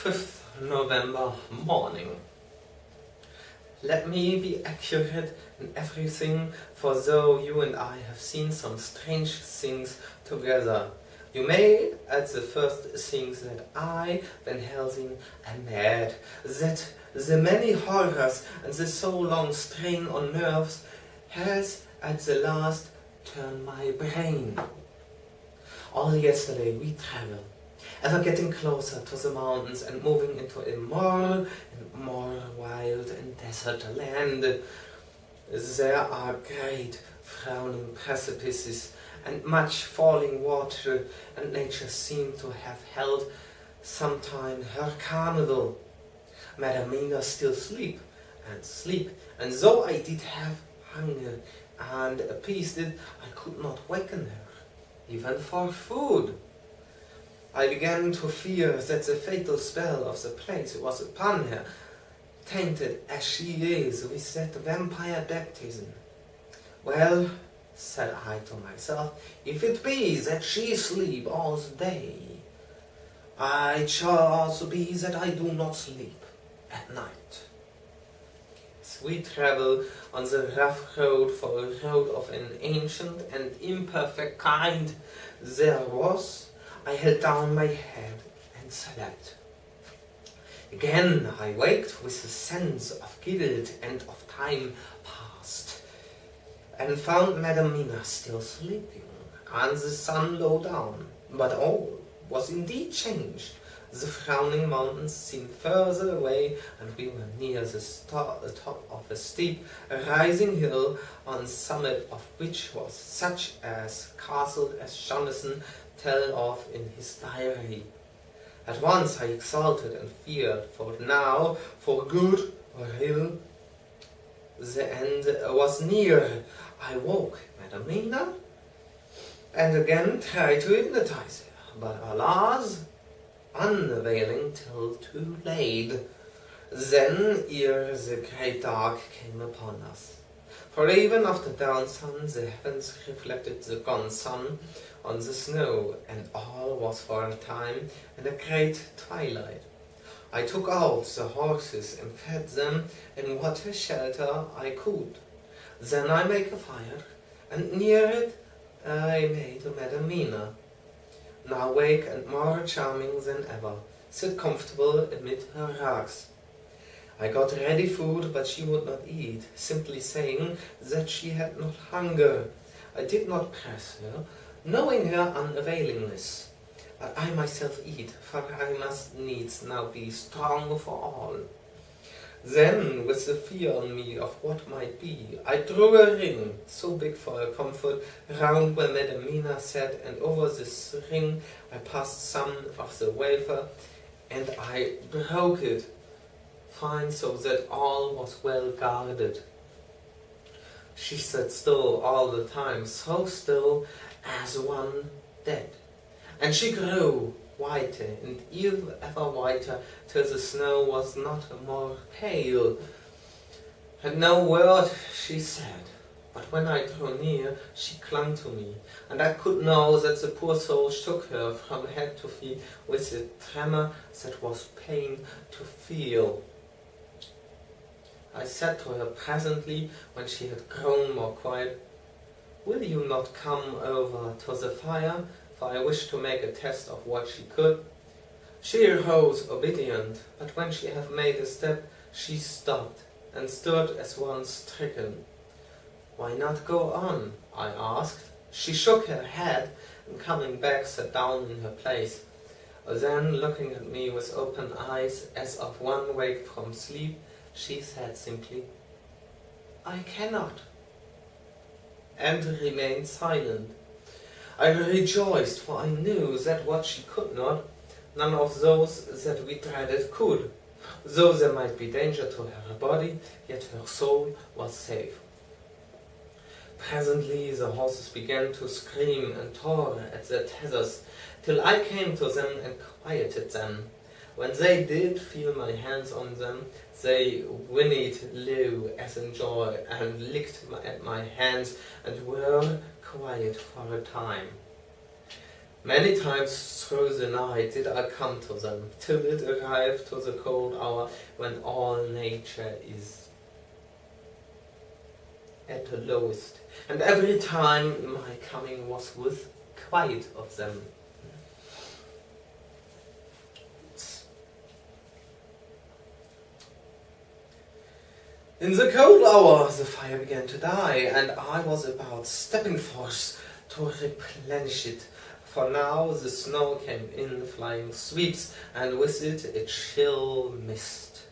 5th November morning. Let me be accurate in everything, for though you and I have seen some strange things together, you may at the first think that I, Van Helsing, am mad, that the many horrors and the so long strain on nerves has at the last turned my brain. All yesterday we travelled, ever getting closer to the mountains and moving into a more and more wild and desert land. There are great frowning precipices and much falling water, and nature seemed to have held sometime her carnival. Madam Mina still sleep, and though I did have hunger and appeased it, I could not waken her, even for food. I began to fear that the fatal spell of the place was upon her, tainted as she is with that vampire baptism. Well, said I to myself, if it be that she sleep all the day, it shall also be that I do not sleep at night. As we travel on the rough road, for a road of an ancient and imperfect kind, I held down my head and slept. Again I waked with a sense of guilt and of time past, and found Madam Mina still sleeping, and the sun low down. But all was indeed changed. The frowning mountains seemed further away, and we were near the top of a steep, rising hill, on the summit of which was such a castle as Jonathan tells of in his diary. At once I exulted and feared, for now, for good or ill, the end was near. I woke Madam Mina and again tried to hypnotize her, but alas, unavailing till too late. Then ere the great dark came upon us, for even after dawn sun the heavens reflected the gone sun on the snow, and all was for a time in a great twilight. I took out the horses and fed them in what shelter I could. Then I made a fire, and near it I made Madam Mina, now awake and more charming than ever, sit comfortable amid her rugs. I got ready food, but she would not eat, simply saying that she had not hunger. I did not press her, knowing her unavailingness. But I myself eat, for I must needs now be strong for all. Then, with the fear on me of what might be, I drew a ring, so big for her comfort, round where Madam Mina sat, and over this ring I passed some of the wafer, and I broke it, fine, so that all was well guarded. She sat still all the time, so still as one dead, and she grew whiter and ever whiter, till the snow was not more pale. And no word she said, but when I drew near, she clung to me, and I could know that the poor soul shook her from head to feet with a tremor that was pain to feel. I said to her presently, when she had grown more quiet, will you not come over to the fire? For I wished to make a test of what she could. She rose obedient, but when she had made a step, she stopped, and stood as one stricken. Why not go on? I asked. She shook her head, and coming back sat down in her place. Then, looking at me with open eyes, as of one waked from sleep, she said simply, I cannot, and remained silent. I rejoiced, for I knew that what she could not, none of those that we dreaded could. Though there might be danger to her body, yet her soul was safe. Presently the horses began to scream and tore at their tethers, till I came to them and quieted them. When they did feel my hands on them, they whinnied low as in joy, and licked at my hands, and were quiet for a time. Many times through the night did I come to them, till it arrived to the cold hour when all nature is at the lowest, and every time my coming was with quiet of them. In the cold hour the fire began to die, and I was about stepping forth to replenish it, for now the snow came in flying sweeps, and with it a chill mist.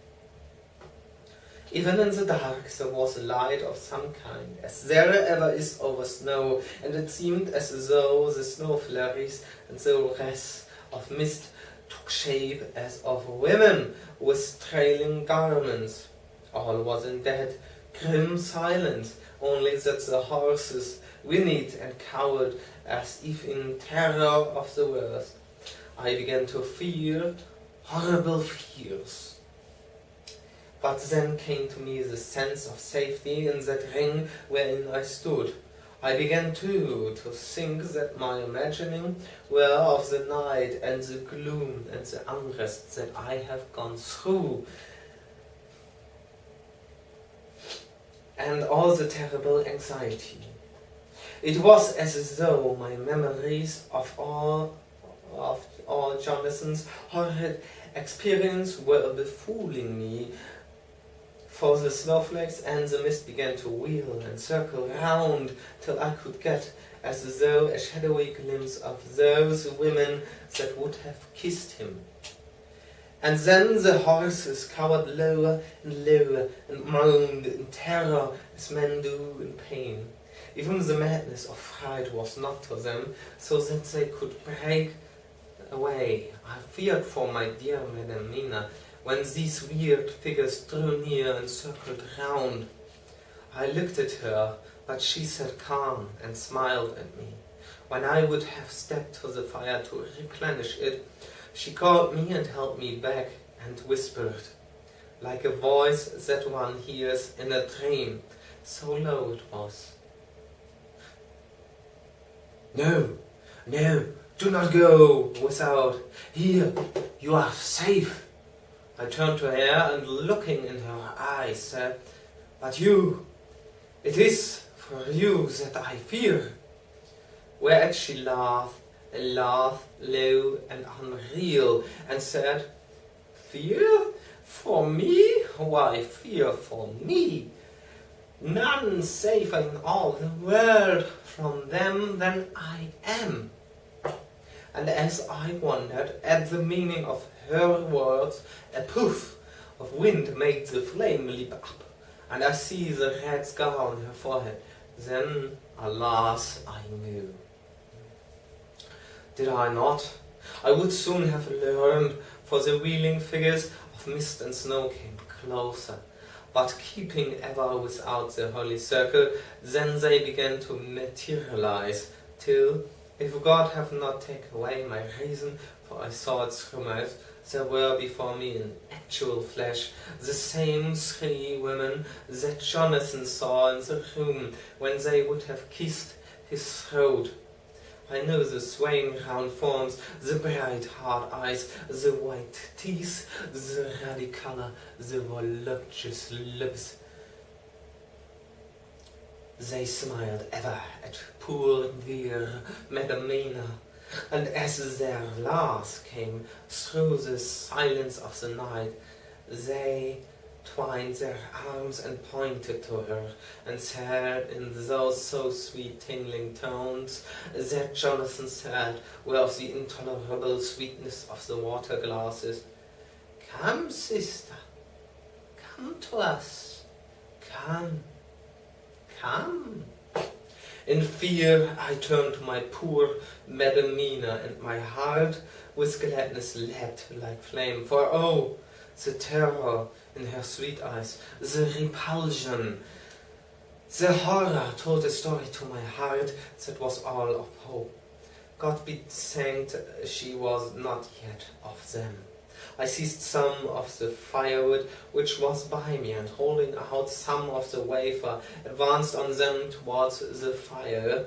Even in the dark there was a light of some kind, as there ever is over snow, and it seemed as though the snow flurries and the wreaths of mist took shape as of women with trailing garments. All was in dead, grim silence, only that the horses whinnied and cowered as if in terror of the worst. I began to fear horrible fears. But then came to me the sense of safety in that ring wherein I stood. I began too to think that my imagining were of the night and the gloom and the unrest that I have gone through, and all the terrible anxiety. It was as though my memories of all Jonathan's horrid experience were befooling me, for the snowflakes and the mist began to wheel and circle round till I could get as though a shadowy glimpse of those women that would have kissed him. And then the horses cowered lower and lower and moaned in terror as men do in pain. Even the madness of fright was not to them, so that they could break away. I feared for my dear Madam Mina when these weird figures drew near and circled round. I looked at her, but she sat calm and smiled at me. When I would have stepped to the fire to replenish it, she called me and held me back and whispered, like a voice that one hears in a dream, so low it was. No, no, do not go without. Here, you are safe. I turned to her and looking in her eyes said, but you, it is for you that I fear. Whereat she laughed, a laugh low and unreal, and said, fear? For me? Why fear for me? None safer in all the world from them than I am. And as I wondered at the meaning of her words, a puff of wind made the flame leap up, and I see the red scar on her forehead. Then, alas, I knew. Did I not? I would soon have learned, for the wheeling figures of mist and snow came closer. But keeping ever without the holy circle, then they began to materialize, till, if God have not taken away my reason, for I saw it through mouth, there were before me in actual flesh the same three women that Jonathan saw in the room when they would have kissed his throat. I know the swaying round forms, the bright hard eyes, the white teeth, the ruddy color, the voluptuous lips. They smiled ever at poor dear Madam Mina, and as their laughs came through the silence of the night, they twined their arms and pointed to her, and said in those so sweet tingling tones that Jonathan said were of the intolerable sweetness of the water glasses, come, sister, come to us, come, come. In fear I turned to my poor Madam Mina, and my heart with gladness leapt like flame, for oh, the terror in her sweet eyes, the repulsion, the horror told a story to my heart that was all of hope. God be thanked, she was not yet of them. I seized some of the firewood which was by me, and holding out some of the wafer, advanced on them towards the fire.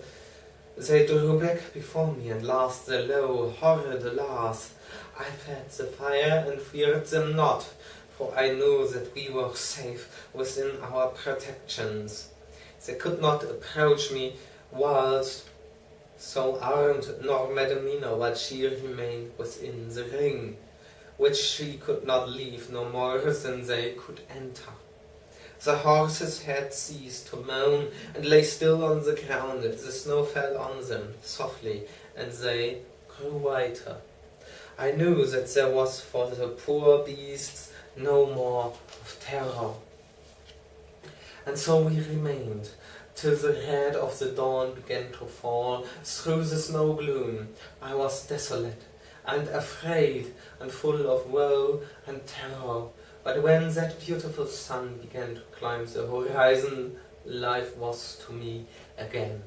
They drew back before me and laughed the low, horrid laugh. I fed the fire and feared them not, for I knew that we were safe within our protections. They could not approach me whilst so armed, nor Madamina while she remained within the ring, which she could not leave no more than they could enter. The horses had ceased to moan and lay still on the ground. The snow fell on them softly, and they grew whiter. I knew that there was for the poor beasts no more of terror. And so we remained, till the red of the dawn began to fall through the snow gloom. I was desolate and afraid and full of woe and terror. But when that beautiful sun began to climb the horizon, life was to me again.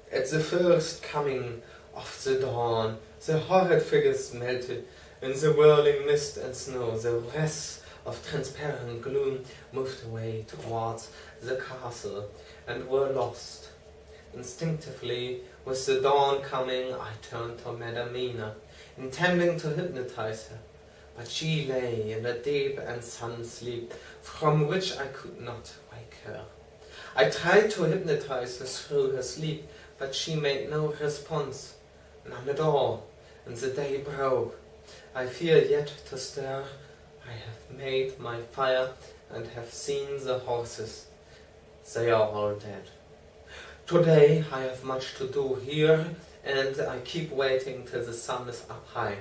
At the first coming of the dawn, the horrid figures melted in the whirling mist and snow. The wreaths of transparent gloom moved away towards the castle and were lost. Instinctively, with the dawn coming, I turned to Madamina, intending to hypnotize her. But she lay in a deep and sound sleep, from which I could not wake her. I tried to hypnotize her through her sleep, but she made no response, none at all, and the day broke. I fear yet to stir. I have made my fire and have seen the horses. They are all dead. Today I have much to do here, and I keep waiting till the sun is up high.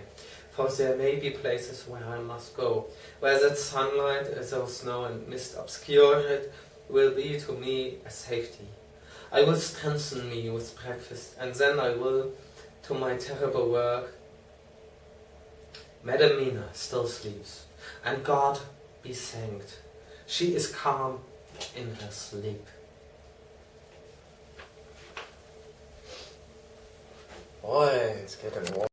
For there may be places where I must go, where that sunlight, though snow and mist obscure it, will be to me a safety. I will strengthen me with breakfast, and then I will to my terrible work. Madamina still sleeps, and God be thanked. She is calm in her sleep. Boy, it's getting warm.